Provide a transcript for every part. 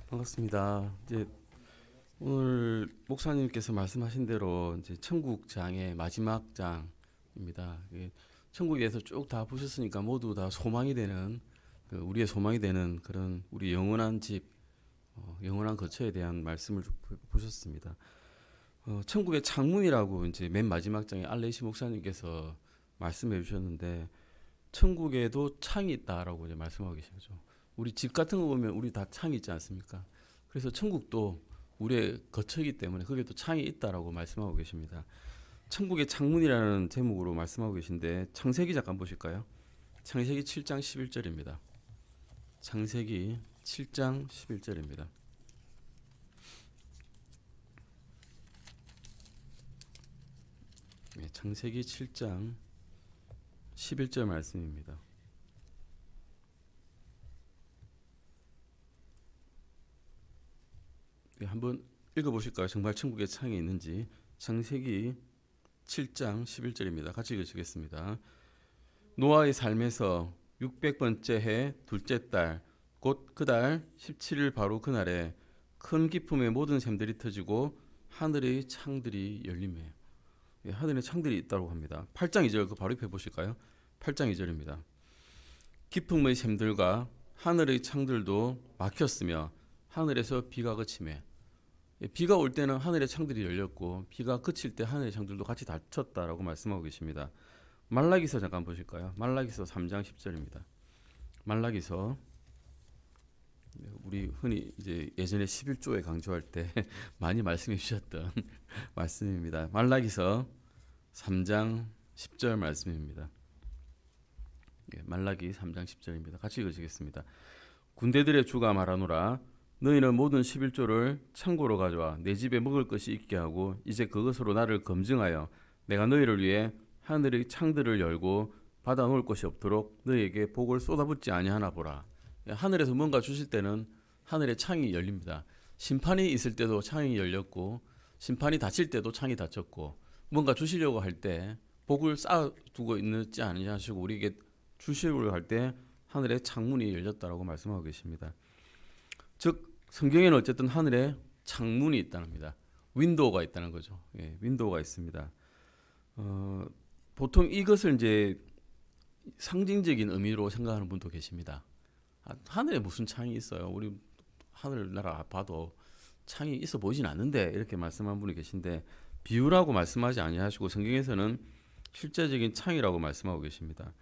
반갑습니다. 이제 오늘 목사님께서 말씀하신 대로 이제 천국 장의 마지막 장입니다. 천국에서 쭉 다 보셨으니까 모두 다 소망이 되는 우리의 소망이 되는 그런 우리 영원한 집, 영원한 거처에 대한 말씀을 쭉 보셨습니다. 천국의 창문이라고 이제 맨 마지막 장에 알레시 목사님께서 말씀해 주셨는데 천국에도 창이 있다라고 이제 말씀하고 계시죠. 우리 집 같은 거 보면 우리 다 창이 있지 않습니까? 그래서 천국도 우리의 거처이기 때문에 거기에도 창이 있다라고 말씀하고 계십니다. 천국의 창문이라는 제목으로 말씀하고 계신데 창세기 잠깐 보실까요? 창세기 7장 11절입니다. 창세기 7장 11절입니다. 창세기 7장 11절 말씀입니다. 한번 읽어보실까요? 정말 천국에 창이 있는지. 창세기 7장 11절입니다. 같이 읽으시겠습니다. 노아의 삶에서 600번째 해 둘째 달 곧 그 달 17일 바로 그날에 큰 기품의 모든 샘들이 터지고 하늘의 창들이 열리매. 하늘에 창들이 있다고 합니다. 8장 2절 그 바로 입혀 보실까요? 8장 2절입니다. 기품의 샘들과 하늘의 창들도 막혔으며 하늘에서 비가 그치매. 비가 올 때는 하늘의 창들이 열렸고 비가 그칠 때 하늘의 창들도 같이 닫혔다라고 말씀하고 계십니다. 말라기서 잠깐 보실까요? 말라기서 3장 10절입니다. 말라기서 우리 흔히 이제 예전에 11조에 강조할 때 많이 말씀해 주셨던 말씀입니다. 말라기서 3장 10절 말씀입니다. 말라기 3장 10절입니다. 같이 읽으시겠습니다. 군대들의 주가 말하노라 너희는 모든 11조를 창고로 가져와 내 집에 먹을 것이 있게 하고 이제 그것으로 나를 검증하여 내가 너희를 위해 하늘의 창들을 열고 받아 놓을 것이 없도록 너희에게 복을 쏟아붓지 아니하나 보라. 하늘에서 뭔가 주실 때는 하늘의 창이 열립니다. 심판이 있을 때도 창이 열렸고 심판이 닫힐 때도 창이 닫혔고 뭔가 주시려고 할 때 복을 쌓아두고 있지 않느냐 하시고 우리에게 주시려고 할 때 하늘의 창문이 열렸다라고 말씀하고 계십니다. 즉 성경에는 어쨌든 하늘에 창문이 있다는 겁니다. 윈도우가 있다는 거죠. 윈도우가 있습니다. 보통 이것을 이제 상징적인 의미로 생각하는 분도 계십니다. 하늘에 무슨 창이 있어요? 우리 하늘나라 봐도 창이 있어 보이진 않는데 이렇게 말씀한 분이 계신데 비유라고 말씀하지 아니하시고 성경에서는 실제적인 창이라고 말씀하고 계십니다.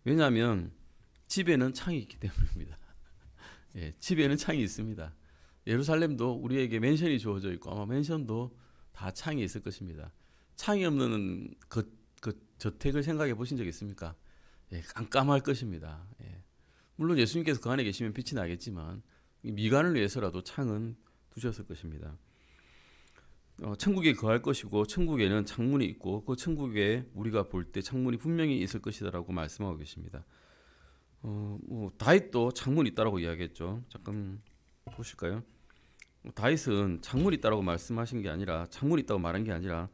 왜냐하면 집에는 창이 있기 때문입니다. 집에는 창이 있습니다. 예루살렘도 우리에게 맨션이 주어져 있고 아마 맨션도 다 창이 있을 것입니다. 창이 없는 그 저택을 생각해 보신 적 있습니까? 깜깜할 것입니다. 물론 예수님께서 그 안에 계시면 빛이 나겠지만 미간을 위해서라도 창은 두셨을 것입니다. 천국에 거할 것이고 천국에는 창문이 있고 그 천국에 우리가 볼 때 창문이 분명히 있을 것이다라고 말씀하고 계십니다. 다윗도 창문이 있다라고 이야기했죠. 잠깐 보실까요? 다윗은 창문이 있다라고 말씀하신 게 아니라 창문이 있다고 말한 게 아니라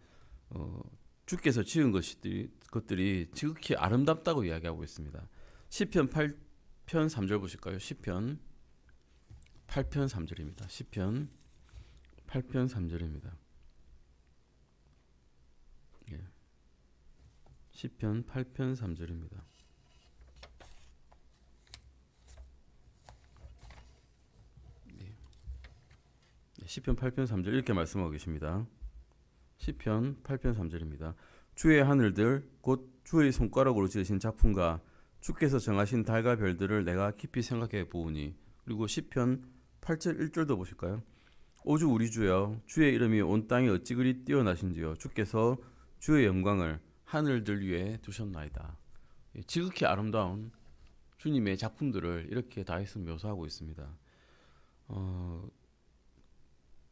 주께서 지은 것들이 지극히 아름답다고 이야기하고 있습니다. 시편 8편 3절 보실까요? 시편 8편 3절입니다. 시편 8편 3절입니다. 시편 8편 3절입니다. 시편 8편 3절 이렇게 말씀하고 계십니다. 시편 8편 3절입니다. 주의 하늘들 곧 주의 손가락으로 지으신 작품과 주께서 정하신 달과 별들을 내가 깊이 생각해 보으니. 그리고 시편 8절 1절도 보실까요? 오주 우리 주여 주의 이름이 온 땅에 어찌 그리 뛰어나신지요 주께서 주의 영광을 하늘들 위에 두셨나이다. 지극히 아름다운 주님의 작품들을 이렇게 다윗은 묘사하고 있습니다.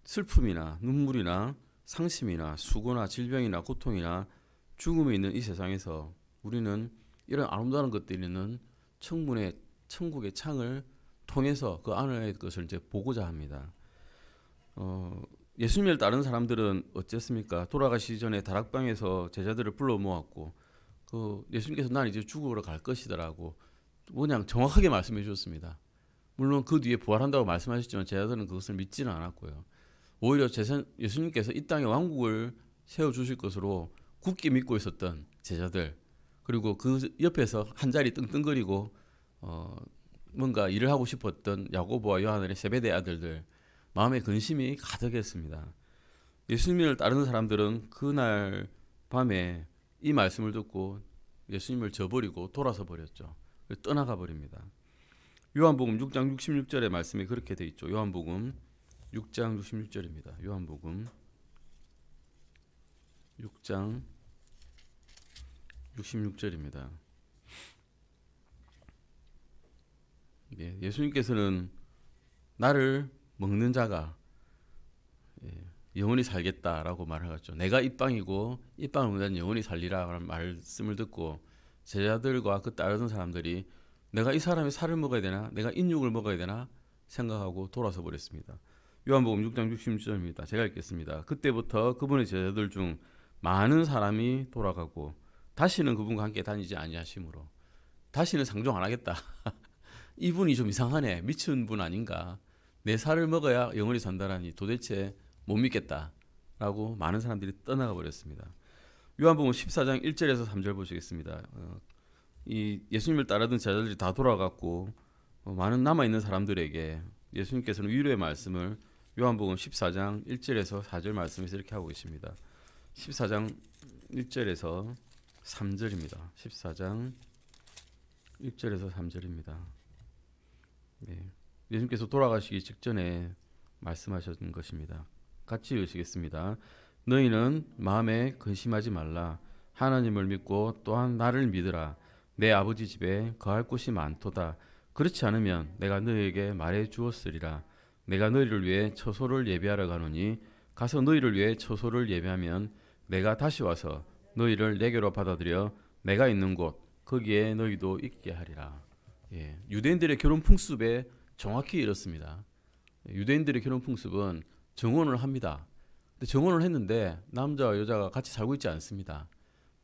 슬픔이나 눈물이나 상심이나 수고나 질병이나 고통이나 죽음이 있는 이 세상에서 우리는 이런 아름다운 것들이 있는 천국의 창을 통해서 그 안의 것을 이제 보고자 합니다. 예수님을 따르는 사람들은 어쨌습니까? 돌아가시기 전에 다락방에서 제자들을 불러 모았고 예수님께서 난 이제 죽으러 갈 것이다라고 그냥 정확하게 말씀해 주셨습니다. 물론 그 뒤에 부활한다고 말씀하셨지만 제자들은 그것을 믿지는 않았고요. 오히려 예수님께서 이 땅에 왕국을 세워주실 것으로 굳게 믿고 있었던 제자들, 그리고 그 옆에서 한 자리 끙끙거리고 뭔가 일을 하고 싶었던 야고보와 요한의 세베대 아들들, 마음에 근심이 가득했습니다. 예수님을 따르는 사람들은 그날 밤에 이 말씀을 듣고 예수님을 저버리고 돌아서 버렸죠. 떠나가 버립니다. 요한복음 6장 66절의 말씀이 그렇게 돼 있죠. 요한복음 6장 66절입니다. 요한복음 6장 66절입니다. 예수님께서는 나를 먹는 자가 영원히 살겠다라고 말하셨죠. 내가 이 빵이고 이 빵을 먹는 자는 영원히 살리라라는 말씀을 듣고 제자들과 그 따르던 사람들이 내가 이 사람의 살을 먹어야 되나, 내가 인육을 먹어야 되나 생각하고 돌아서 버렸습니다. 요한복음 6장 66절입니다. 제가 읽겠습니다. 그때부터 그분의 제자들 중 많은 사람이 돌아가고 다시는 그분과 함께 다니지 아니하시므로, 다시는 상종 안 하겠다. 이분이 좀 이상하네, 미친 분 아닌가, 내 살을 먹어야 영원히 산다라니 도대체 못 믿겠다라고 많은 사람들이 떠나가 버렸습니다. 요한복음 14장 1절에서 3절 보시겠습니다. 이 예수님을 따르던 제자들이 다 돌아갔고 많은 남아있는 사람들에게 예수님께서는 위로의 말씀을 요한복음 14장 1절에서 4절 말씀에서 이렇게 하고 계십니다. 14장 1절에서 3절입니다. 14장 1절에서 3절입니다. 예수님께서 돌아가시기 직전에 말씀하셨던 것입니다. 같이 읽으시겠습니다. 너희는 마음에 근심하지 말라. 하나님을 믿고 또한 나를 믿으라. 내 아버지 집에 거할 곳이 많도다. 그렇지 않으면 내가 너희에게 말해 주었으리라. 내가 너희를 위해 처소를 예비하러 가노니 가서 너희를 위해 처소를 예비하면 내가 다시 와서 너희를 내게로 받아들여 내가 있는 곳 거기에 너희도 있게 하리라. 유대인들의 결혼 풍습에 정확히 이렇습니다. 유대인들의 결혼 풍습은 정혼을 합니다. 근데 정혼을 했는데 남자와 여자가 같이 살고 있지 않습니다.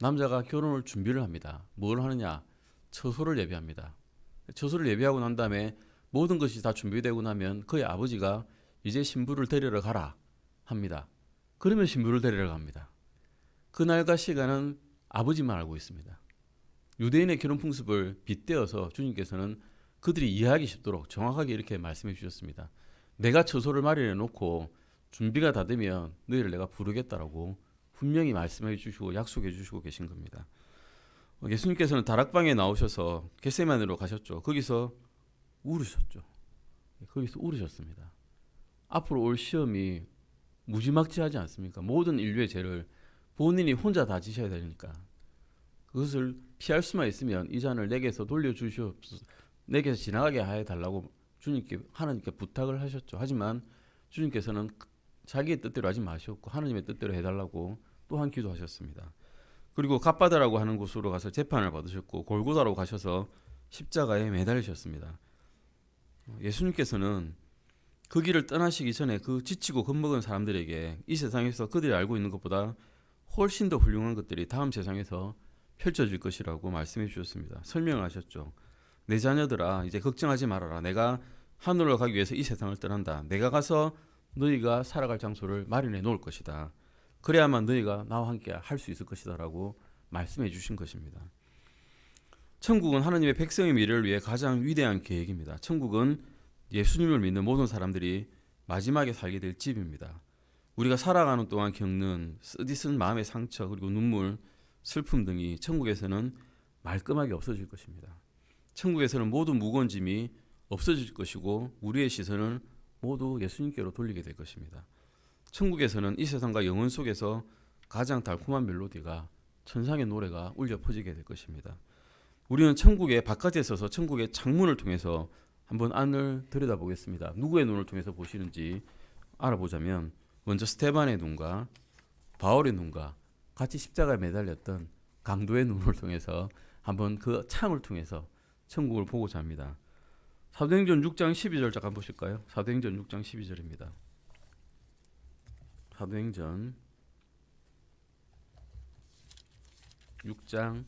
남자가 결혼을 준비를 합니다. 뭘 하느냐? 처소를 예비합니다. 처소를 예비하고 난 다음에 모든 것이 다 준비되고 나면 그의 아버지가 이제 신부를 데리러 가라 합니다. 그러면 신부를 데리러 갑니다. 그날과 시간은 아버지만 알고 있습니다. 유대인의 결혼 풍습을 빗대어서 주님께서는 그들이 이해하기 쉽도록 정확하게 이렇게 말씀해 주셨습니다. 내가 처소를 마련해 놓고 준비가 다 되면 너희를 내가 부르겠다라고 분명히 말씀해 주시고 약속해 주시고 계신 겁니다. 예수님께서는 다락방에 나오셔서 겟세마네로 가셨죠. 거기서 울으셨죠. 거기서 울으셨습니다. 앞으로 올 시험이 무지막지하지 않습니까? 모든 인류의 죄를 본인이 혼자 다 지셔야 되니까 그것을 피할 수만 있으면 이 잔을 내게서 돌려주시옵소서, 내게서 지나가게 해달라고 하나님께 부탁을 하셨죠. 하지만 주님께서는 자기의 뜻대로 하지 마셨고 하나님의 뜻대로 해달라고 또한 기도하셨습니다. 그리고 갓바다라고 하는 곳으로 가서 재판을 받으셨고 골고다로 가셔서 십자가에 매달리셨습니다. 예수님께서는 그 길을 떠나시기 전에 그 지치고 겁먹은 사람들에게 이 세상에서 그들이 알고 있는 것보다 훨씬 더 훌륭한 것들이 다음 세상에서 펼쳐질 것이라고 말씀해 주셨습니다. 설명을 하셨죠. 내 자녀들아 이제 걱정하지 말아라. 내가 하늘로 가기 위해서 이 세상을 떠난다. 내가 가서 너희가 살아갈 장소를 마련해 놓을 것이다. 그래야만 너희가 나와 함께 할 수 있을 것이다 라고 말씀해 주신 것입니다. 천국은 하나님의 백성의 미래를 위해 가장 위대한 계획입니다. 천국은 예수님을 믿는 모든 사람들이 마지막에 살게 될 집입니다. 우리가 살아가는 동안 겪는 쓰디쓴 마음의 상처 그리고 눈물, 슬픔 등이 천국에서는 말끔하게 없어질 것입니다. 천국에서는 모든 무거운 짐이 없어질 것이고 우리의 시선을 모두 예수님께로 돌리게 될 것입니다. 천국에서는 이 세상과 영혼 속에서 가장 달콤한 멜로디가 천상의 노래가 울려 퍼지게 될 것입니다. 우리는 천국의 바깥에 서서 천국의 창문을 통해서 한번 안을 들여다보겠습니다. 누구의 눈을 통해서 보시는지 알아보자면 먼저 스테반의 눈과 바울의 눈과 같이 십자가에 매달렸던 강도의 눈을 통해서 한번 그 창을 통해서 천국을 보고자 합니다. 사도행전 6장 12절 잠깐 보실까요? 사도행전 6장 12절입니다. 사도행전 6장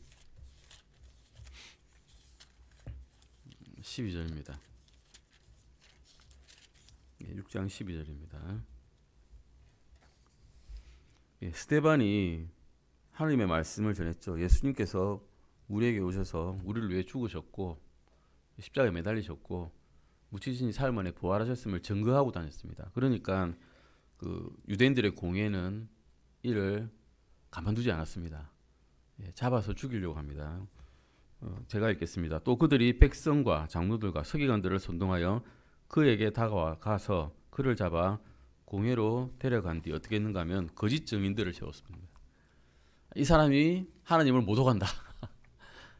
12절입니다. 6장 12절입니다. 예, 스데반이 하나님의 말씀을 전했죠. 예수님께서 우리에게 오셔서 우리를 위해 죽으셨고 십자가에 매달리셨고 묻히신 사흘 만에 부활하셨음을 증거하고 다녔습니다. 그러니까 그 유대인들의 공예는 이를 가만두지 않았습니다. 예, 잡아서 죽이려고 합니다. 제가 읽겠습니다. 또 그들이 백성과 장로들과 서기관들을 선동하여 그에게 다가와서 그를 잡아 공회로 데려간 뒤 어떻게 했는가 하면 거짓 증인들을 세웠습니다. 이 사람이 하나님을 모독한다.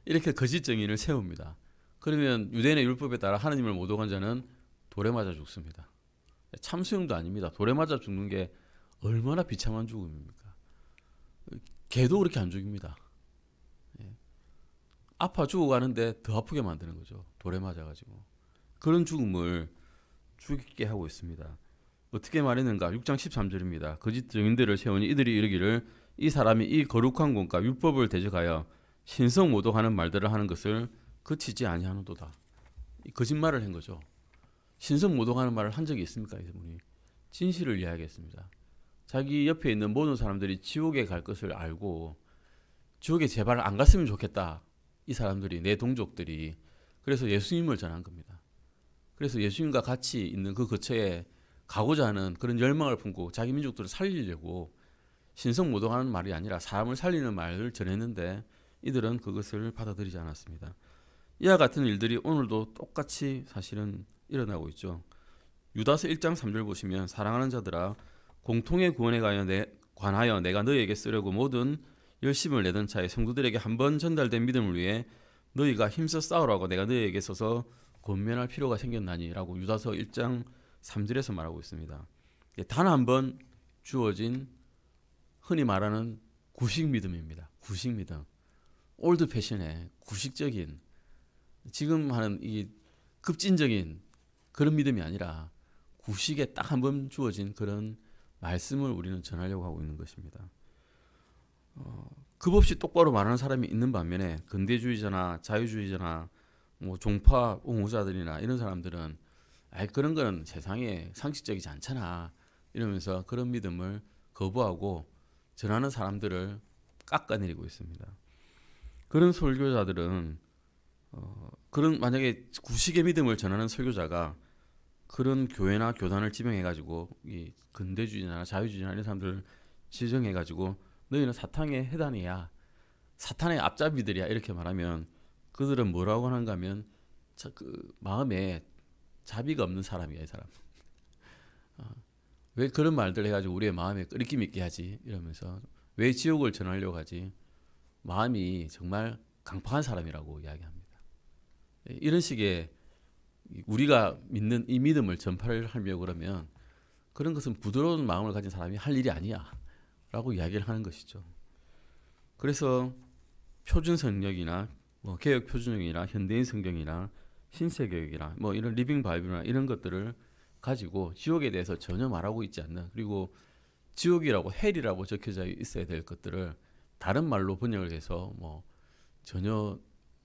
이렇게 거짓 증인을 세웁니다. 그러면 유대인의 율법에 따라 하나님을 모독한 자는 돌에 맞아 죽습니다. 참수형도 아닙니다. 돌에 맞아 죽는 게 얼마나 비참한 죽음입니까? 개도 그렇게 안 죽입니다. 아파 죽어가는데 더 아프게 만드는 거죠. 돌에 맞아가지고. 그런 죽음을 죽게 하고 있습니다. 어떻게 말했는가? 6장 13절입니다. 거짓 증인들을 세우니 이들이 이르기를 이 사람이 이 거룩한 곳과 율법을 대적하여 신성 모독하는 말들을 하는 것을 그치지 아니하는도다. 거짓말을 한 거죠. 신성 모독하는 말을 한 적이 있습니까? 이분이 진실을 이야기했습니다. 자기 옆에 있는 모든 사람들이 지옥에 갈 것을 알고 지옥에 제발 안 갔으면 좋겠다. 이 사람들이, 내 동족들이. 그래서 예수님을 전한 겁니다. 그래서 예수님과 같이 있는 그 거처에 가고자 하는 그런 열망을 품고 자기 민족들을 살리려고 신성 모독하는 말이 아니라 사람을 살리는 말을 전했는데 이들은 그것을 받아들이지 않았습니다. 이와 같은 일들이 오늘도 똑같이 사실은 일어나고 있죠. 유다서 1장 3절 보시면 사랑하는 자들아 공통의 구원에 관하여 내가 너희에게 쓰려고 모든 열심을 내던 차에 성도들에게 한번 전달된 믿음을 위해 너희가 힘써 싸우라고 내가 너희에게 써서 권면할 필요가 생겼나니 라고 유다서 1장 3절에서 말하고 있습니다. 단 한 번 주어진 흔히 말하는 구식 믿음입니다. 구식 믿음. 올드 패션의 구식적인 지금 하는 이 급진적인 그런 믿음이 아니라 구식에 딱 한 번 주어진 그런 말씀을 우리는 전하려고 하고 있는 것입니다. 급없이 똑바로 말하는 사람이 있는 반면에 근대주의자나 자유주의자나 뭐 종파 옹호자들이나 이런 사람들은 그런 거는 세상에 상식적이지 않잖아 이러면서 그런 믿음을 거부하고 전하는 사람들을 깎아내리고 있습니다. 그런 설교자들은 그런 만약에 구식의 믿음을 전하는 설교자가 그런 교회나 교단을 지명해가지고 이 근대주의나 자유주의나 이런 사람들을 지정해가지고 너희는 사탄의 해단이야, 사탄의 앞잡이들이야 이렇게 말하면 그들은 뭐라고 하는가 하면 그 마음에 자비가 없는 사람이야 이 사람. 왜 그런 말들 해가지고 우리의 마음에 끓이낌 있게 하지 이러면서 왜 지옥을 전하려고 하지, 마음이 정말 강팍한 사람이라고 이야기합니다. 이런 식의 우리가 믿는 이 믿음을 전파를 하려고 그러면 그런 것은 부드러운 마음을 가진 사람이 할 일이 아니야 라고 이야기를 하는 것이죠. 그래서 표준 성경이나 뭐 개혁 표준형이나 현대인 성경이나 신세교육이나 뭐 이런 리빙 바이블이나 이런 것들을 가지고 지옥에 대해서 전혀 말하고 있지 않는, 그리고 지옥이라고 헬이라고 적혀져 있어야 될 것들을 다른 말로 번역을 해서 뭐 전혀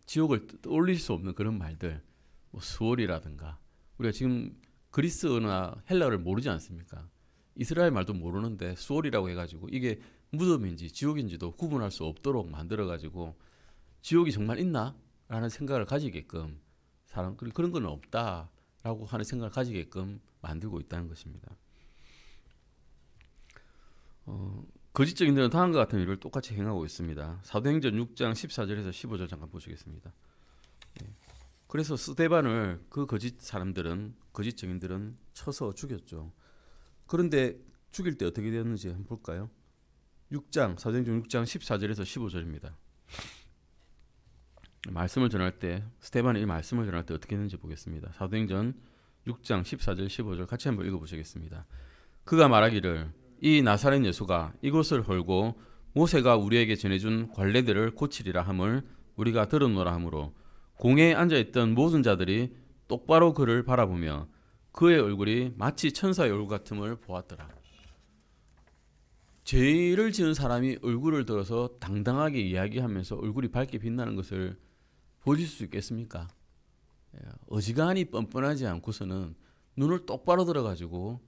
지옥을 떠올릴 수 없는 그런 말들, 뭐 수월이라든가, 우리가 지금 그리스어나 헬라어를 모르지 않습니까? 이스라엘 말도 모르는데 수월이라고 해가지고 이게 무덤인지 지옥인지도 구분할 수 없도록 만들어가지고 지옥이 정말 있나? 라는 생각을 가지게끔 그런 건 없다라고 하는 생각을 가지게끔 만들고 있다는 것입니다. 거짓적인들은 다음과 같은 일을 똑같이 행하고 있습니다. 사도행전 6장 14절에서 15절 잠깐 보시겠습니다. 그래서 스데반을 그 거짓 증인들은 쳐서 죽였죠. 그런데 죽일 때 어떻게 되었는지 한번 볼까요? 사도행전 6장 14절에서 15절입니다. 말씀을 전할 때, 스데반이 이 말씀을 전할 때 어떻게 했는지 보겠습니다. 사도행전 6장 14절 15절 같이 한번 읽어보시겠습니다. 그가 말하기를 이 나사렛 예수가 이곳을 헐고 모세가 우리에게 전해준 관례들을 고치리라 함을 우리가 들었노라 하므로 공회에 앉아있던 모든 자들이 똑바로 그를 바라보며 그의 얼굴이 마치 천사의 얼굴 같음을 보았더라. 죄를 지은 사람이 얼굴을 들어서 당당하게 이야기하면서 얼굴이 밝게 빛나는 것을 보실 수 있겠습니까? 어지간히 뻔뻔하지 않고서는 눈을 똑바로 들어가지고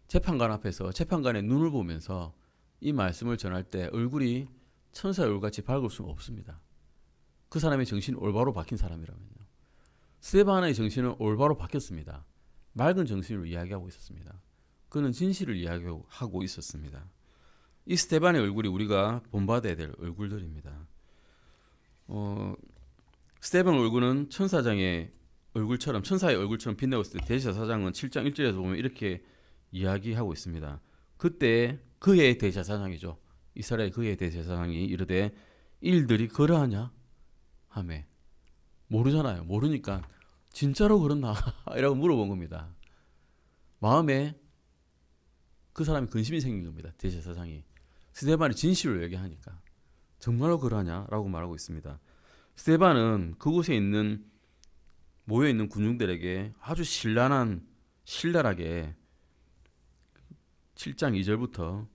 재판관 앞에서 재판관의 눈을 보면서 이 말씀을 전할 때 얼굴이 천사의 얼굴같이 밝을 수는 없습니다. 그 사람의 정신이 올바로 박힌 사람이라면요. 스데반의 정신은 올바로 박혔습니다. 맑은 정신으로 이야기하고 있었습니다. 그는 진실을 이야기하고 있었습니다. 이 스데반의 얼굴이 우리가 본받아야 될 얼굴들입니다. 스데반 얼굴은 천사장의 얼굴처럼, 천사의 얼굴처럼 빛나고 있을 때 대제사장은 7장 1절에서 보면 이렇게 이야기하고 있습니다. 그때 그의 대제사장이죠. 이스라엘 그의 대제사장이 이르되 일들이 그러하냐 하매, 모르잖아요. 모르니까 진짜로 그렇나 이라고 물어본 겁니다. 마음에 그 사람이 근심이 생긴 겁니다. 대제사장이 스데반이 진실을 얘기하니까 정말로 그러하냐라고 말하고 있습니다. 스데반은 그곳에 있는 모여있는 군중들에게 아주 신랄하게 7장 2절부터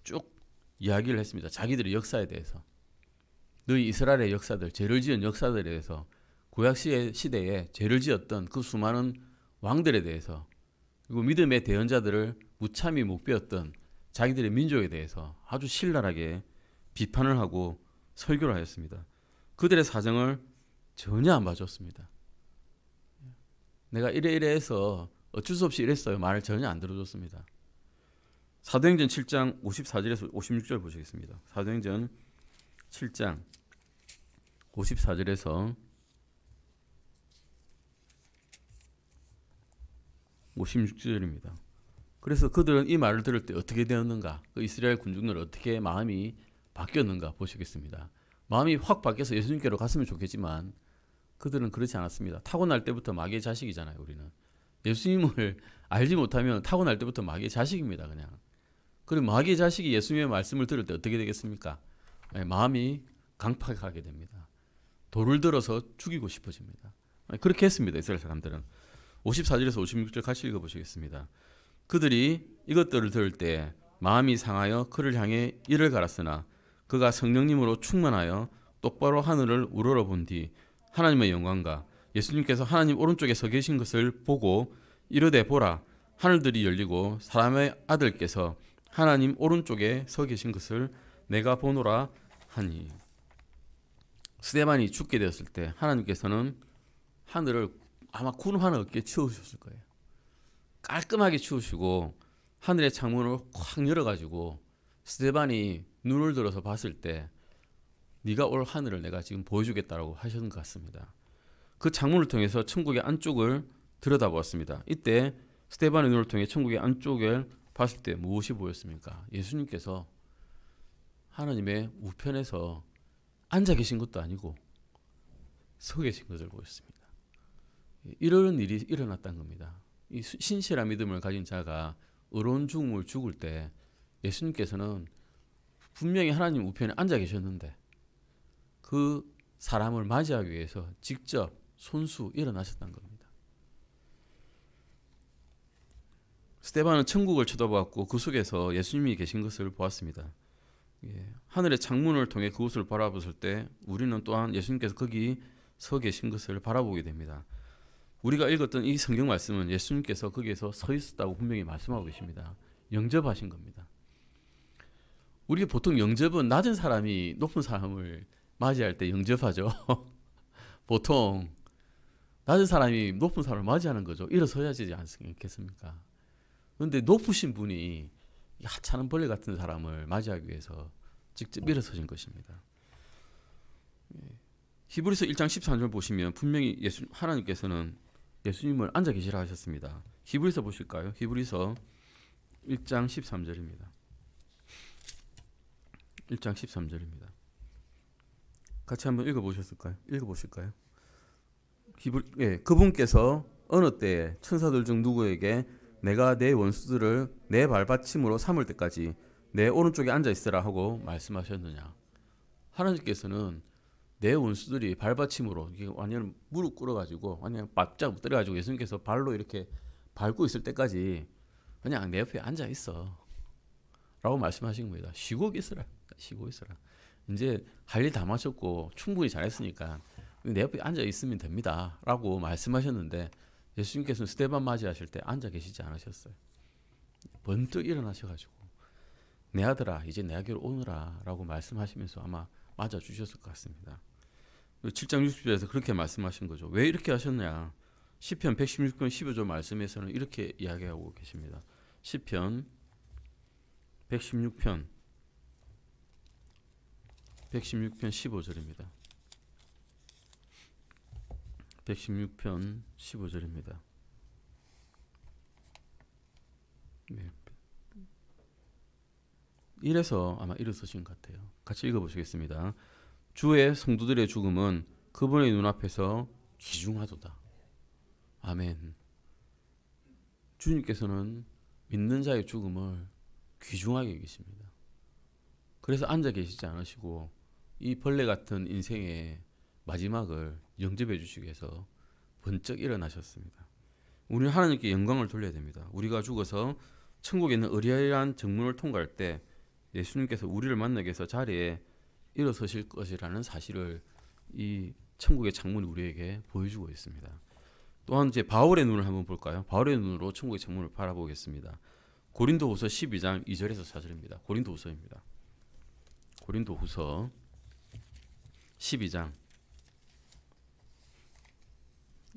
쭉 이야기를 했습니다. 자기들의 역사에 대해서, 너희 이스라엘의 역사들, 죄를 지은 역사들에 대해서, 구약 시대에 죄를 지었던 그 수많은 왕들에 대해서, 그리고 믿음의 대언자들을 무참히 못 베었던 자기들의 민족에 대해서 아주 신랄하게 비판을 하고 설교를 하였습니다. 그들의 사정을 전혀 안 봐줬습니다. 내가 이래 해서 어쩔 수 없이 이랬어요. 말을 전혀 안 들어줬습니다. 사도행전 7장 54절에서 56절 보시겠습니다. 사도행전 7장 54절에서 56절입니다. 그래서 그들은 이 말을 들을 때 어떻게 되었는가? 그 이스라엘 군중들은 어떻게 마음이 바뀌었는가 보시겠습니다. 마음이 확 바뀌어서 예수님께로 갔으면 좋겠지만 그들은 그렇지 않았습니다. 타고날 때부터 마귀의 자식이잖아요. 우리는 예수님을 알지 못하면 타고날 때부터 마귀의 자식입니다. 그냥. 그리고 마귀의 자식이 예수님의 말씀을 들을 때 어떻게 되겠습니까? 마음이 강팍하게 됩니다. 돌을 들어서 죽이고 싶어집니다. 그렇게 했습니다. 이스라엘 사람들은. 54절에서 56절 같이 읽어보시겠습니다. 그들이 이것들을 들을 때 마음이 상하여 그를 향해 이를 갈았으나 그가 성령님으로 충만하여 똑바로 하늘을 우러러본 뒤 하나님의 영광과 예수님께서 하나님 오른쪽에 서 계신 것을 보고 이르되 보라, 하늘들이 열리고 사람의 아들께서 하나님 오른쪽에 서 계신 것을 내가 보노라 하니. 스데반이 죽게 되었을 때 하나님께서는 하늘을 아마 구름 하나 없게 치우셨을 거예요. 깔끔하게 치우시고 하늘의 창문을 확 열어가지고 스데반이 눈을 들어서 봤을 때 네가 올 하늘을 내가 지금 보여주겠다라고 하셨던 것 같습니다. 그 창문을 통해서 천국의 안쪽을 들여다보았습니다. 이때 스데반의 눈을 통해 천국의 안쪽을 봤을 때 무엇이 보였습니까? 예수님께서 하나님의 우편에서 앉아 계신 것도 아니고 서 계신 것을 보였습니다. 이런 일이 일어났다는 겁니다. 이 신실한 믿음을 가진 자가 의로운 죽음을 죽을 때 예수님께서는 분명히 하나님 우편에 앉아 계셨는데 그 사람을 맞이하기 위해서 직접 손수 일어나셨다는 겁니다. 스데반은 천국을 쳐다보았고 그 속에서 예수님이 계신 것을 보았습니다. 하늘의 창문을 통해 그곳을 바라봤을 때 우리는 또한 예수님께서 거기 서 계신 것을 바라보게 됩니다. 우리가 읽었던 이 성경 말씀은 예수님께서 거기에서 서 있었다고 분명히 말씀하고 계십니다. 영접하신 겁니다. 우리가 보통 영접은 낮은 사람이 높은 사람을 맞이할 때 영접하죠. 보통 낮은 사람이 높은 사람을 맞이하는 거죠. 일어서야 되지 않겠습니까? 그런데 높으신 분이 하찮은 벌레 같은 사람을 맞이하기 위해서 직접 일어서신 것입니다. 히브리서 1장 13절 보시면 분명히 하나님께서는 예수님을 앉아 계시라 하셨습니다. 히브리서 보실까요? 히브리서 1장 13절입니다. 1장 13절입니다. 같이 한번 읽어보실까요? 그분께서 어느 때에 천사들 중 누구에게 내가 내 원수들을 내 발받침으로 삼을 때까지 내 오른쪽에 앉아 있으라 하고 말씀하셨느냐. 하나님께서는 내 원수들이 발받침으로 완전 무릎 꿇어가지고 완전 바짝 엎드려가지고 예수님께서 발로 이렇게 밟고 있을 때까지 그냥 내 옆에 앉아 있어 라고 말씀하신 겁니다. 쉬고 있으라. 이제 할 일 다 마쳤고 충분히 잘했으니까 내 옆에 앉아 있으면 됩니다 라고 말씀하셨는데 예수님께서는 스데반 맞이하실 때 앉아 계시지 않으셨어요. 번뜩 일어나셔가지고 내 아들아 이제 내 아기로 오너라 라고 말씀하시면서 아마 맞아주셨을 것 같습니다. 7장 60절에서 그렇게 말씀하신 거죠. 왜 이렇게 하셨냐. 시편 116편 15절 말씀에서는 이렇게 이야기하고 계십니다. 시편 116편 15절입니다. 116편 15절입니다. 네. 이래서 아마 일어서신 것 같아요. 같이 읽어보시겠습니다. 주의 성도들의 죽음은 그분의 눈앞에서 귀중하도다. 아멘. 주님께서는 믿는 자의 죽음을 귀중하게 여기십니다. 그래서 앉아 계시지 않으시고 이 벌레 같은 인생의 마지막을 영접해 주시기 위해서 번쩍 일어나셨습니다. 우리는 하나님께 영광을 돌려야 됩니다. 우리가 죽어서 천국에 있는 의리한 정문을 통과할 때 예수님께서 우리를 만나기 위해서 자리에 일어서실 것이라는 사실을 이 천국의 창문이 우리에게 보여주고 있습니다. 또한 이제 바울의 눈을 한번 볼까요? 바울의 눈으로 천국의 창문을 바라보겠습니다. 고린도후서 12장 2절에서 4절입니다. 고린도후서입니다. 고린도후서 12장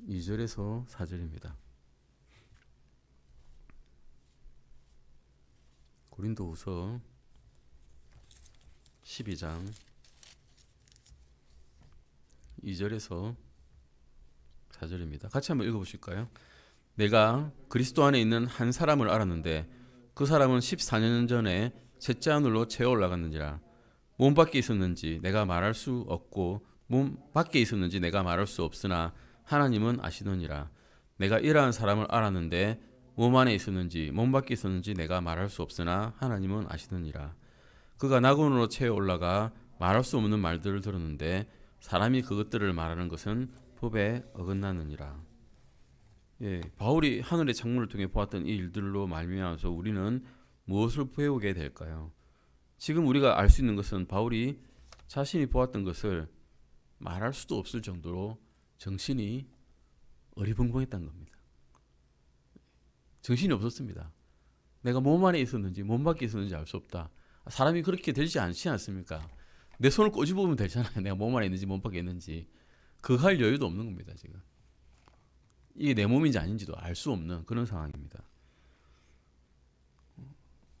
2절에서 4절입니다. 고린도후서 12장 2절에서 4절입니다. 같이 한번 읽어보실까요? 내가 그리스도 안에 있는 한 사람을 알았는데 그 사람은 14년 전에 셋째 하늘로 채워 올라갔는지라. 몸 밖에 있었는지 내가 말할 수 없고 몸 밖에 있었는지 내가 말할 수 없으나 하나님은 아시느니라. 내가 이러한 사람을 알았는데 몸 안에 있었는지 몸 밖에 있었는지 내가 말할 수 없으나 하나님은 아시느니라. 그가 낙원으로 채워 올라가 말할 수 없는 말들을 들었는데 사람이 그것들을 말하는 것은 법에 어긋나느니라. 예, 바울이 하늘의 창문을 통해 보았던 이 일들로 말미암아서 우리는 무엇을 배우게 될까요? 지금 우리가 알 수 있는 것은 바울이 자신이 보았던 것을 말할 수도 없을 정도로 정신이 어리벙벙했다는 겁니다. 정신이 없었습니다. 내가 몸 안에 있었는지 몸 밖에 있었는지 알 수 없다. 사람이 그렇게 되지 않지 않습니까? 내 손을 꼬집으면 되잖아요. 내가 몸 안에 있는지 몸 밖에 있는지. 그거 할 여유도 없는 겁니다. 지금. 이게 내 몸인지 아닌지도 알 수 없는 그런 상황입니다.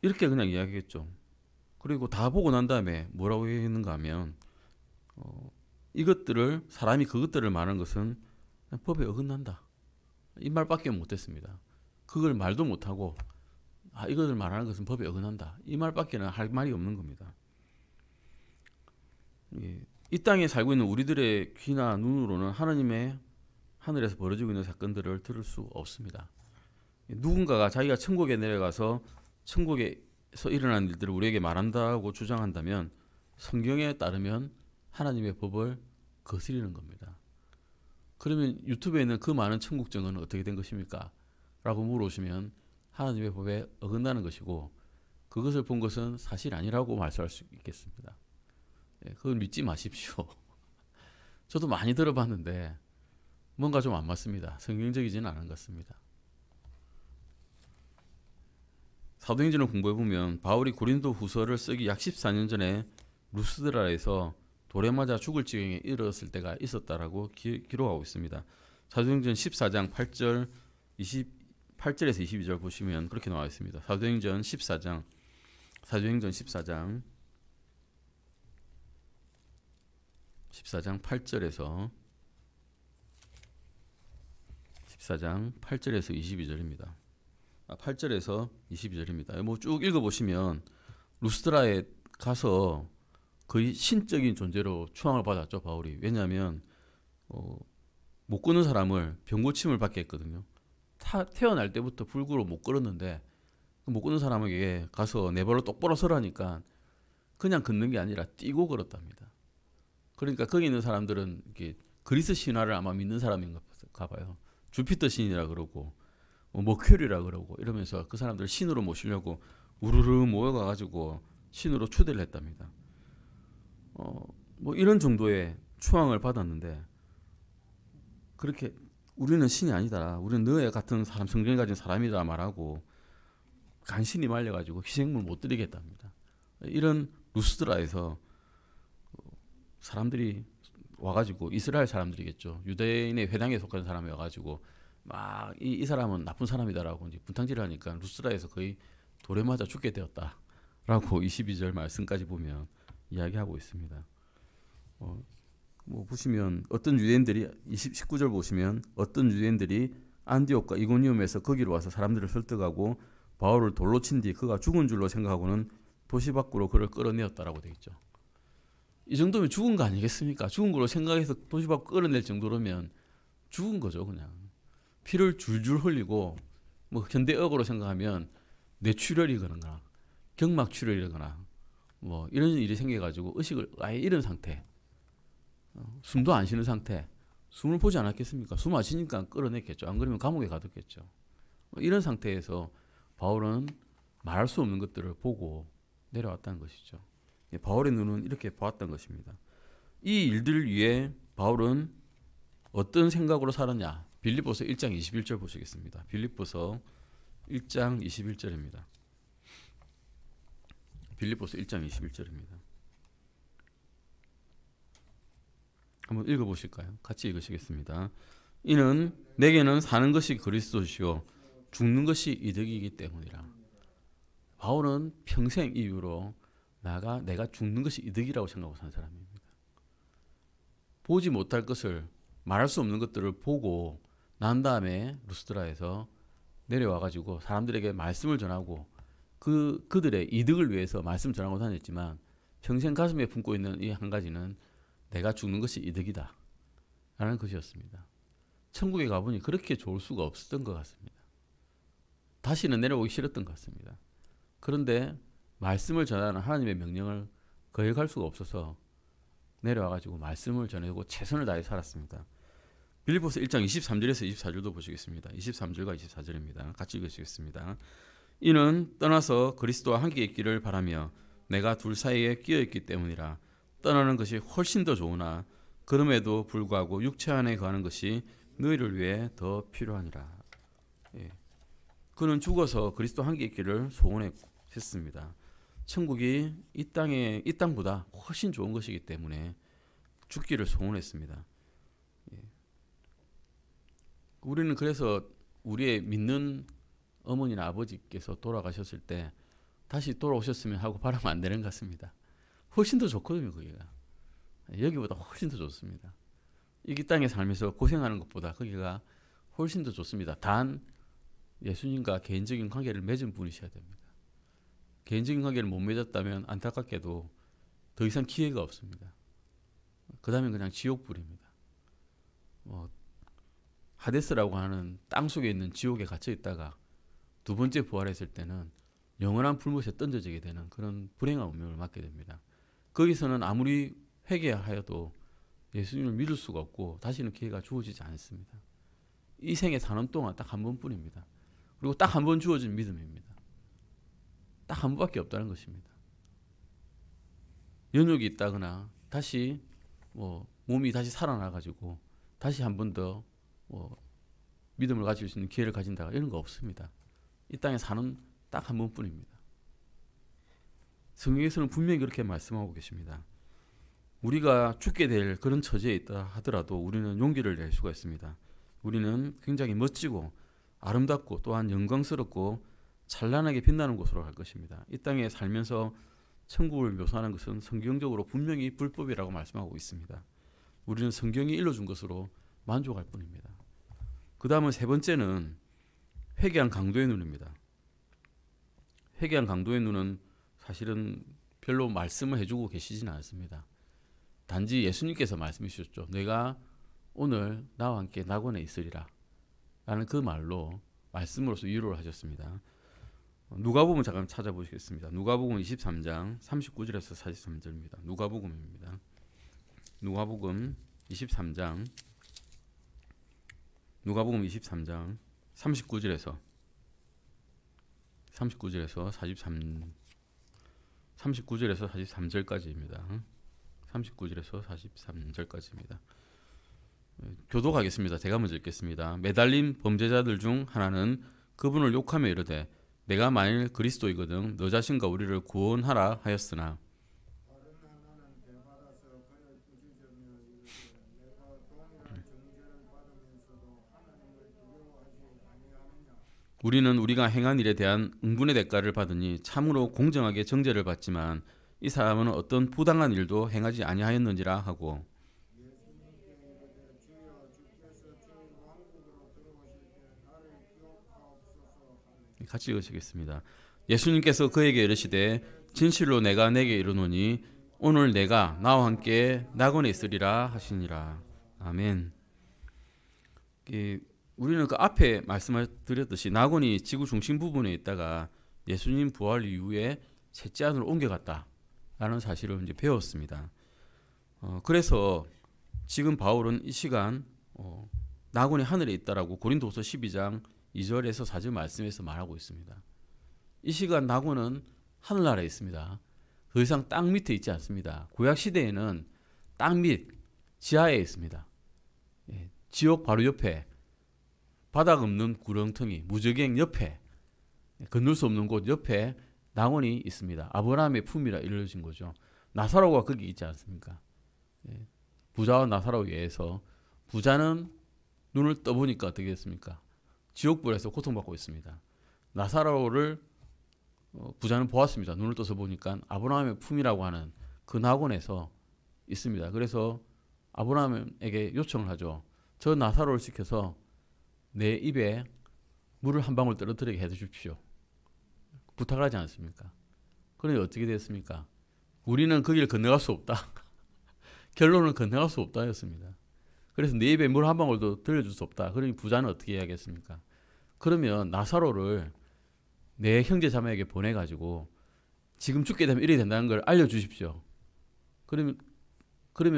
이렇게 그냥 이야기했죠. 그리고 다 보고 난 다음에 뭐라고 했는가 하면 이것들을 사람이 그것들을 말하는 것은 법에 어긋난다. 이 말밖에 못했습니다. 그걸 말도 못하고 이것을 말하는 것은 법에 어긋난다. 이 말밖에는 할 말이 없는 겁니다. 이 땅에 살고 있는 우리들의 귀나 눈으로는 하나님의 하늘에서 벌어지고 있는 사건들을 들을 수 없습니다. 누군가가 자기가 천국에 내려가서 천국에서 일어난 일들을 우리에게 말한다고 주장한다면 성경에 따르면 하나님의 법을 거스리는 겁니다. 그러면 유튜브에 있는 그 많은 천국 증언은 어떻게 된 것입니까? 라고 물어보시면 하나님의 법에 어긋나는 것이고 그것을 본 것은 사실 아니라고 말씀할 수 있겠습니다. 그걸 믿지 마십시오. 저도 많이 들어봤는데 뭔가 좀 안 맞습니다. 성경적이지는 않은 것 같습니다. 사도행전을 공부해보면 바울이 고린도 후서를 쓰기 약 14년 전에 루스드라에서 돌에 맞아 죽을 지경에 이르렀을 때가 있었다라고 기록하고 있습니다. 사도행전 14장 8절 28절에서 22절 보시면 그렇게 나와 있습니다. 사도행전 14장 8절에서 22절입니다. 8절에서 22절입니다. 뭐 쭉 읽어보시면 루스드라에 가서 거의 신적인 존재로 추앙을 받았죠, 바울이. 왜냐하면 못 걷는 사람을 병고침을 받게 했거든요. 태어날 때부터 불구로 못 걸었는데 못 걷는 사람에게 가서 내 발로 똑바로 서라니까 그냥 걷는 게 아니라 뛰고 걸었답니다. 그러니까 거기 있는 사람들은 이게 그리스 신화를 아마 믿는 사람인가 봐요. 주피터 신이라 그러고 머큐리라 그러고 이러면서 그 사람들 신으로 모시려고 우르르 모여가지고 신으로 추대를 했답니다. 뭐 이런 정도의 추앙을 받았는데 그렇게 우리는 신이 아니다. 우리는 너희 같은 사람, 성경을 가진 사람이다 말하고 간신히 말려가지고 희생물 못 드리겠답니다. 이런 루스드라에서 사람들이 와가지고 이스라엘 사람들이겠죠. 유대인의 회당에 속한 사람이 와가지고 막 이 사람은 나쁜 사람이다라고 이제 분탕질을 하니까 루스드라에서 거의 돌에 맞아 죽게 되었다라고 22절 말씀까지 보면 이야기하고 있습니다. 뭐 보시면 어떤 유대인들이 19절 보시면 어떤 유대인들이 안디옥과 이고니움에서 거기로 와서 사람들을 설득하고 바울을 돌로 친 뒤 그가 죽은 줄로 생각하고는 도시 밖으로 그를 끌어내었다라고 되어 있죠. 이 정도면 죽은 거 아니겠습니까? 죽은 걸로 생각해서 도시 밖으로 끌어낼 정도로면 죽은 거죠. 그냥 피를 줄줄 흘리고 뭐 현대어거로 생각하면 뇌출혈이거나 경막출혈이거나 뭐 이런 일이 생겨가지고 의식을 아예 잃은 상태, 숨도 안 쉬는 상태, 숨을 보지 않았겠습니까? 숨 안 쉬니까 끌어냈겠죠. 안 그러면 감옥에 가뒀겠죠. 이런 상태에서 바울은 말할 수 없는 것들을 보고 내려왔다는 것이죠. 바울의 눈은 이렇게 보았던 것입니다. 이 일들을 위해 바울은 어떤 생각으로 살았냐? 빌립보서 1장 21절 보시겠습니다. 빌립보서 1장 21절입니다. 빌립보서 1장 21절입니다. 한번 읽어보실까요? 같이 읽으시겠습니다. 이는 내게는 사는 것이 그리스도시요 죽는 것이 이득이기 때문이라. 바울은 평생 이후로 내가 죽는 것이 이득이라고 생각하고 산 사람입니다. 보지 못할 것을, 말할 수 없는 것들을 보고 난 다음에 루스드라에서 내려와가지고 사람들에게 말씀을 전하고 그들의 이득을 위해서 말씀을 전하고 다녔지만 평생 가슴에 품고 있는 이 한 가지는 내가 죽는 것이 이득이다 라는 것이었습니다. 천국에 가보니 그렇게 좋을 수가 없었던 것 같습니다. 다시는 내려오기 싫었던 것 같습니다. 그런데 말씀을 전하는 하나님의 명령을 거역할 수가 없어서 내려와가지고 말씀을 전하고 최선을 다해 살았습니다. 빌립보서 1장 23절에서 24절도 보시겠습니다. 23절과 24절입니다. 같이 읽으시겠습니다. 이는 떠나서 그리스도와 함께 있기를 바라며 내가 둘 사이에 끼어 있기 때문이라. 떠나는 것이 훨씬 더 좋으나 그럼에도 불구하고 육체 안에 거하는 것이 너희를 위해 더 필요하니라. 예. 그는 죽어서 그리스도와 함께 있기를 소원했습니다. 천국이 이 땅보다 훨씬 좋은 것이기 때문에 죽기를 소원했습니다. 예. 우리는 그래서 우리의 믿는 어머니나 아버지께서 돌아가셨을 때 다시 돌아오셨으면 하고 바라면 안 되는 것 같습니다. 훨씬 더 좋거든요, 거기가. 여기보다 훨씬 더 좋습니다. 이 땅에 살면서 고생하는 것보다 거기가 훨씬 더 좋습니다. 단 예수님과 개인적인 관계를 맺은 분이셔야 됩니다. 개인적인 관계를 못 맺었다면 안타깝게도 더 이상 기회가 없습니다. 그 다음엔 그냥 지옥불입니다. 하데스라고 하는 땅 속에 있는 지옥에 갇혀 있다가 두 번째 부활했을 때는 영원한 불못에 던져지게 되는 그런 불행한 운명을 맞게 됩니다. 거기서는 아무리 회개하여도 예수님을 믿을 수가 없고 다시는 기회가 주어지지 않습니다. 이 생에 사는 동안 딱 한 번뿐입니다. 그리고 딱 한 번 주어진 믿음입니다. 딱 한 번밖에 없다는 것입니다. 연욕이 있다거나 다시 몸이 다시 살아나가지고 다시 한 번 더 믿음을 가질 수 있는 기회를 가진다 이런 거 없습니다. 이 땅에 사는 딱 한 번뿐입니다. 성경에서는 분명히 그렇게 말씀하고 계십니다. 우리가 죽게 될 그런 처지에 있다 하더라도 우리는 용기를 낼 수가 있습니다. 우리는 굉장히 멋지고 아름답고 또한 영광스럽고 찬란하게 빛나는 곳으로 갈 것입니다. 이 땅에 살면서 천국을 묘사하는 것은 성경적으로 분명히 불법이라고 말씀하고 있습니다. 우리는 성경이 일러준 것으로 만족할 뿐입니다. 그 다음은 세 번째는 회개한 강도의 눈입니다. 회개한 강도의 눈은 사실은 별로 말씀을 해주고 계시지는 않습니다. 단지 예수님께서 말씀해 주셨죠. 내가 오늘 나와 함께 낙원에 있으리라 라는 그 말로 말씀으로서 위로를 하셨습니다. 누가복음 잠깐 찾아보시겠습니다. 누가복음 23장 39절에서 43절입니다. 누가복음입니다. 누가복음 23장 39절에서 43절까지입니다. 39절에서 43절까지입니다. 교독하겠습니다. 제가 먼저 읽겠습니다. 매달린 범죄자들 중 하나는 그분을 욕하며 이르되 내가 만일 그리스도이거든 너 자신과 우리를 구원하라 하였으나 우리는 우리가 행한 일에 대한 응분의 대가를 받으니 참으로 공정하게 정죄를 받지만 이 사람은 어떤 부당한 일도 행하지 아니하였는지라 하고 같이 읽으시겠습니다. 예수님께서 그에게 이르시되 진실로 내가 내게 이르노니 오늘 내가 나와 함께 낙원에 있으리라 하시니라. 아멘. 우리는 그 앞에 말씀을 드렸듯이 낙원이 지구 중심 부분에 있다가 예수님 부활 이후에 셋째 하늘로 옮겨갔다라는 사실을 이제 배웠습니다. 그래서 지금 바울은 이 시간 낙원이 하늘에 있다라고 고린도서 12장 2절에서 4절 말씀에서 말하고 있습니다. 이 시간 낙원은 하늘나라에 있습니다. 더 이상 땅 밑에 있지 않습니다. 구약 시대에는 땅 밑 지하에 있습니다. 지옥 바로 옆에 바닥 없는 구렁텅이 무저갱 옆에 건널 수 없는 곳 옆에 낙원이 있습니다. 아브라함의 품이라 이루어진 거죠. 나사로가 거기 있지 않습니까? 부자와 나사로에 의해서 부자는 눈을 떠보니까 어떻게 됐습니까? 지옥불에서 고통받고 있습니다. 나사로를 부자는 보았습니다. 눈을 떠서 보니까 아브라함의 품이라고 하는 그 낙원에서 있습니다. 그래서 아브라함에게 요청을 하죠. 저 나사로를 시켜서 내 입에 물을 한 방울 떨어뜨리게 해주십시오. 부탁하지 않습니까? 그러니 어떻게 됐습니까? 우리는 거기를 건너갈 수 없다. 결론은 건너갈 수 없다였습니다. 그래서 내 입에 물 한 방울도 들려줄 수 없다. 그러니 부자는 어떻게 해야겠습니까? 그러면 나사로를 내 형제 자매에게 보내가지고 지금 죽게 되면 이래 된다는 걸 알려주십시오. 그러면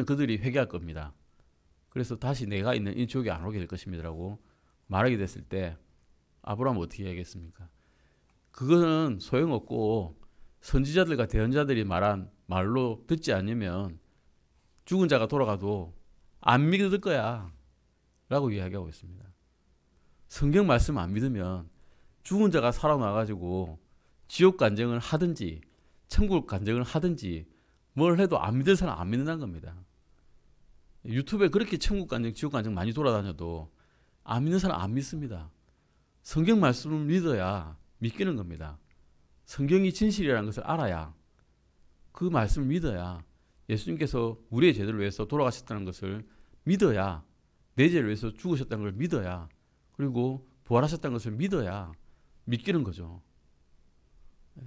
그들이 회개할 겁니다. 그래서 다시 내가 있는 이 지옥에 안 오게 될 것입니다라고 말하게 됐을 때 아브라함은 어떻게 해야겠습니까? 그거는 소용없고 선지자들과 대언자들이 말한 말로 듣지 않으면 죽은 자가 돌아가도 안 믿을 거야 라고 이야기하고 있습니다. 성경 말씀 안 믿으면 죽은 자가 살아나가지고 지옥 간증을 하든지 천국 간증을 하든지 뭘 해도 안 믿을 사람 안 믿는다는 겁니다. 유튜브에 그렇게 천국 간증 지옥 간증 많이 돌아다녀도 안 믿는 사람 안 믿습니다. 성경 말씀을 믿어야 믿기는 겁니다. 성경이 진실이라는 것을 알아야 그 말씀을 믿어야 예수님께서 우리의 죄를 위해서 돌아가셨다는 것을 믿어야 내 죄를 위해서 죽으셨다는 걸 믿어야 그리고 부활하셨다는 것을 믿어야 믿기는 거죠.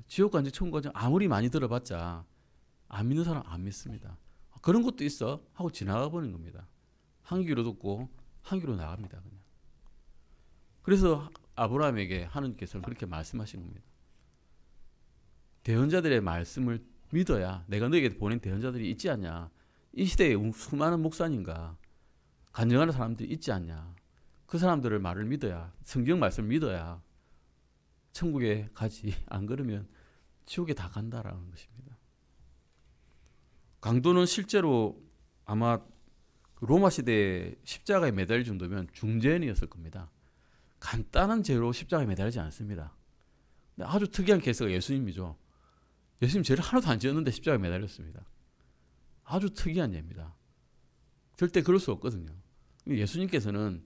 지옥 간증 천국 간증 아무리 많이 들어봤자 안 믿는 사람 안 믿습니다. 그런 것도 있어 하고 지나가 버리는 겁니다. 한 귀로 듣고 한 귀로 나갑니다. 그냥. 그래서 아브라함에게 하나님께서는 그렇게 말씀하신 겁니다. 대언자들의 말씀을 믿어야 내가 너에게 보낸 대언자들이 있지 않냐. 이 시대에 수많은 목사님과 간증하는 사람들이 있지 않냐. 그 사람들을 말을 믿어야 성경 말씀을 믿어야 천국에 가지. 안 그러면 지옥에 다 간다라는 것입니다. 강도는 실제로 아마 로마 시대에 십자가에 매달릴 정도면 중죄인이었을 겁니다. 간단한 죄로 십자가에 매달리지 않습니다. 아주 특이한 케이스가 예수님이죠. 예수님 죄를 하나도 안 지었는데 십자가에 매달렸습니다. 아주 특이한 예입니다. 절대 그럴 수 없거든요. 예수님께서는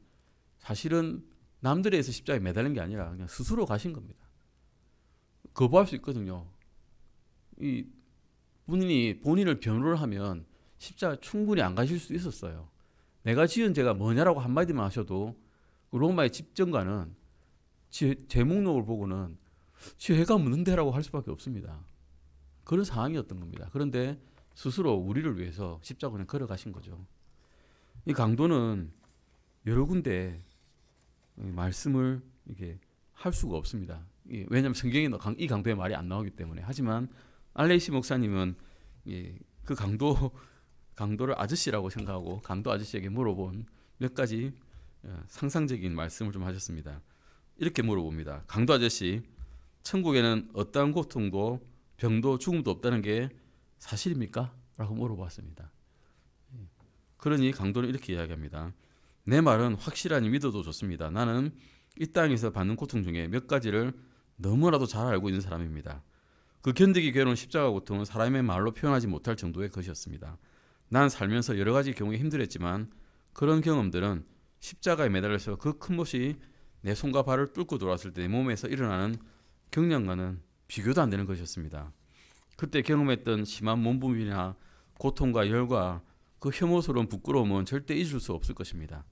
사실은 남들에 의해서 십자가에 매달린 게 아니라 그냥 스스로 가신 겁니다. 거부할 수 있거든요. 이 본인을 변호를 하면 십자가 충분히 안 가실 수 있었어요. 내가 지은 죄가 뭐냐라고 한마디만 하셔도 로마의 집정관은 죄 목록을 보고는 죄가 없는데라고 할 수밖에 없습니다. 그런 상황이었던 겁니다. 그런데 스스로 우리를 위해서 십자가에 걸어가신 거죠. 이 강도는 여러 군데 말씀을 이렇게 할 수가 없습니다. 왜냐하면 성경에 이 강도의 말이 안 나오기 때문에. 하지만 알레이시 목사님은 그 강도를 아저씨라고 생각하고 강도 아저씨에게 물어본 몇 가지 상상적인 말씀을 좀 하셨습니다. 이렇게 물어봅니다. 강도 아저씨, 천국에는 어떠한 고통도 병도 죽음도 없다는 게 사실입니까? 라고 물어봤습니다. 그러니 강도는 이렇게 이야기합니다. 내 말은 확실하니 믿어도 좋습니다. 나는 이 땅에서 받는 고통 중에 몇 가지를 너무나도 잘 알고 있는 사람입니다. 그 견디기 괴로운 십자가 고통은 사람의 말로 표현하지 못할 정도의 것이었습니다. 난 살면서 여러 가지 경우에 힘들었지만 그런 경험들은 십자가에 매달려서 그 큰 못이 내 손과 발을 뚫고 돌아왔을 때 내 몸에서 일어나는 경련과는 비교도 안 되는 것이었습니다. 그때 경험했던 심한 몸부림이나 고통과 열과 그 혐오스러운 부끄러움은 절대 잊을 수 없을 것입니다.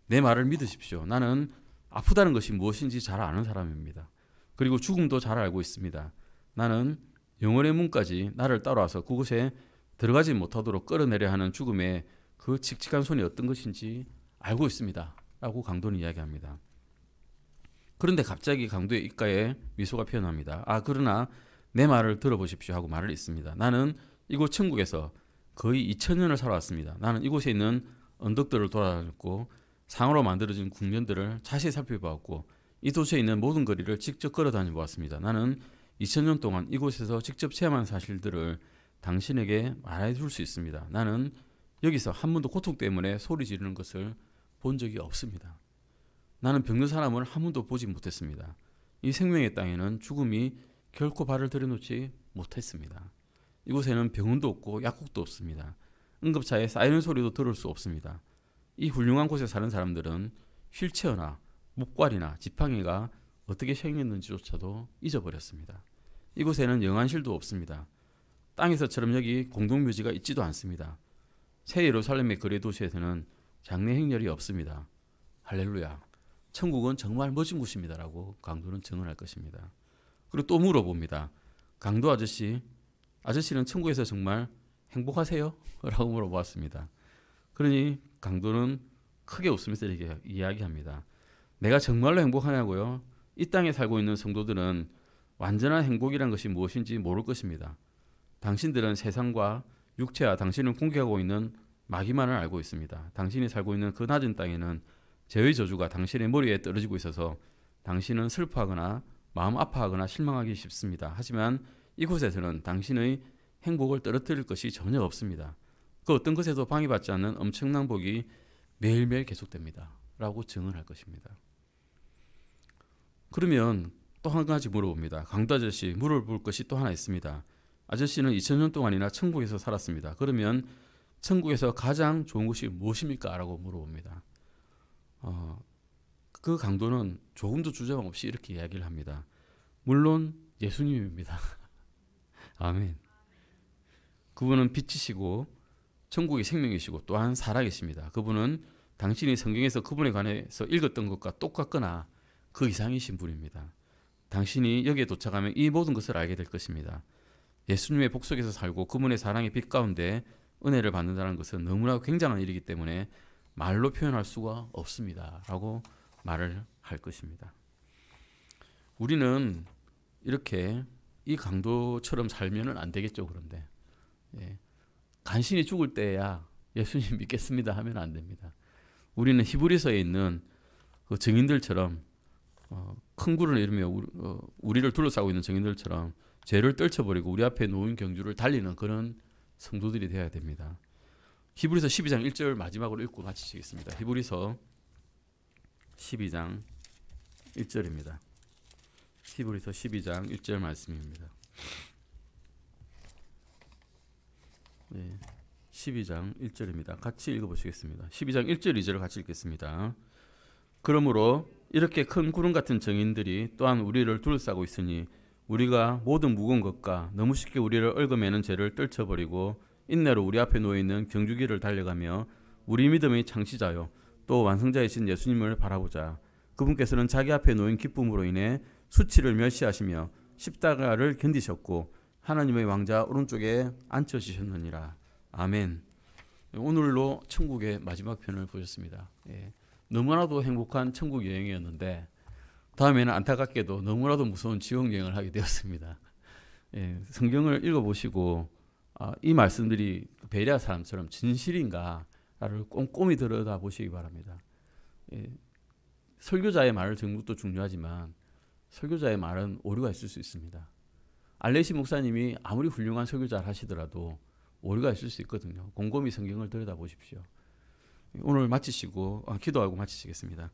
내 말을 믿으십시오. 나는 아프다는 것이 무엇인지 잘 아는 사람입니다. 그리고 죽음도 잘 알고 있습니다. 나는 영혼의 문까지 나를 따라와서 그곳에 들어가지 못하도록 끌어내려 하는 죽음의 그 칙칙한 손이 어떤 것인지 알고 있습니다. 라고 강도는 이야기합니다. 그런데 갑자기 강도의 입가에 미소가 피어납니다. 그러나 내 말을 들어보십시오 하고 말을 잇습니다. 나는 이곳 천국에서 거의 2000년을 살아왔습니다. 나는 이곳에 있는 언덕들을 돌아다녔고 상으로 만들어진 궁전들을 자세히 살펴보았고 이 도시에 있는 모든 거리를 직접 걸어다녀 보았습니다. 나는 2000년 동안 이곳에서 직접 체험한 사실들을 당신에게 말해줄 수 있습니다. 나는 여기서 한 번도 고통 때문에 소리 지르는 것을 본 적이 없습니다. 나는 병든 사람을 한 번도 보지 못했습니다. 이 생명의 땅에는 죽음이 결코 발을 들여놓지 못했습니다. 이곳에는 병원도 없고 약국도 없습니다. 응급차에 사이렌 소리도 들을 수 없습니다. 이 훌륭한 곳에 사는 사람들은 휠체어나 목괄이나 지팡이가 어떻게 생겼는지조차도 잊어버렸습니다. 이곳에는 영안실도 없습니다. 땅에서처럼 여기 공동묘지가 있지도 않습니다. 새 예루살렘의 거리 도시에서는 장례 행렬이 없습니다. 할렐루야. 천국은 정말 멋진 곳입니다. 라고 강도는 증언할 것입니다. 그리고 또 물어봅니다. 강도 아저씨는 천국에서 정말 행복하세요? 라고 물어보았습니다. 그러니 강도는 크게 웃으면서 이렇게 이야기합니다. 내가 정말로 행복하냐고요? 이 땅에 살고 있는 성도들은 완전한 행복이란 것이 무엇인지 모를 것입니다. 당신들은 세상과 육체와 당신을 공격하고 있는 마귀만을 알고 있습니다. 당신이 살고 있는 그 낮은 땅에는 죄의 저주가 당신의 머리에 떨어지고 있어서 당신은 슬퍼하거나 마음 아파하거나 실망하기 쉽습니다. 하지만 이곳에서는 당신의 행복을 떨어뜨릴 것이 전혀 없습니다. 그 어떤 것에도 방해받지 않는 엄청난 복이 매일매일 계속됩니다. 라고 증언할 것입니다. 그러면 또 한 가지 물어봅니다. 강도 아저씨, 물어볼 것이 또 하나 있습니다. 아저씨는 2000년 동안이나 천국에서 살았습니다. 그러면 천국에서 가장 좋은 곳이 무엇입니까? 라고 물어봅니다. 그 강도는 조금도 주저함 없이 이렇게 이야기를 합니다. 물론 예수님입니다. 아멘. 그분은 빛이시고 천국의 생명이시고 또한 살아계십니다. 그분은 당신이 성경에서 그분에 관해서 읽었던 것과 똑같거나 그 이상이신 분입니다. 당신이 여기에 도착하면 이 모든 것을 알게 될 것입니다. 예수님의 복 속에서 살고 그분의 사랑의 빛 가운데 은혜를 받는다는 것은 너무나 굉장한 일이기 때문에 말로 표현할 수가 없습니다. 라고 말을 할 것입니다. 우리는 이렇게 이 강도처럼 살면 안 되겠죠. 그런데 간신히 죽을 때야 예수님 믿겠습니다 하면 안 됩니다. 우리는 히브리서에 있는 그 증인들처럼 큰 구를 이루며 우리를 둘러싸고 있는 증인들처럼 죄를 떨쳐버리고 우리 앞에 놓인 경주를 달리는 그런 성도들이 되어야 됩니다. 히브리서 12장 1절 마지막으로 읽고 마치겠습니다. 히브리서 12장 1절입니다. 히브리서 12장 1절 말씀입니다. 12장 1절입니다. 같이 읽어보시겠습니다. 12장 1절 2절을 같이 읽겠습니다. 그러므로 이렇게 큰 구름 같은 증인들이 또한 우리를 둘러싸고 있으니 우리가 모든 무거운 것과 너무 쉽게 우리를 얽어매는 죄를 떨쳐버리고 인내로 우리 앞에 놓여있는 경주길을 달려가며 우리 믿음의 창시자요 또 완성자이신 예수님을 바라보자. 그분께서는 자기 앞에 놓인 기쁨으로 인해 수치를 멸시하시며 십자가를 견디셨고 하나님의 왕자 오른쪽에 앉혀지셨느니라. 아멘. 오늘로 천국의 마지막 편을 보셨습니다. 너무나도 행복한 천국 여행이었는데 다음에는 안타깝게도 너무나도 무서운 지옥 여행을 하게 되었습니다. 성경을 읽어보시고 이 말씀들이 베레아 사람처럼 진실인가를 꼼꼼히 들여다보시기 바랍니다. 설교자의 말을 듣는 것도 중요하지만 설교자의 말은 오류가 있을 수 있습니다. 알레시 목사님이 아무리 훌륭한 설교자를 하시더라도 오류가 있을 수 있거든요. 곰곰이 성경을 들여다보십시오. 오늘 마치시고 기도하고 마치시겠습니다.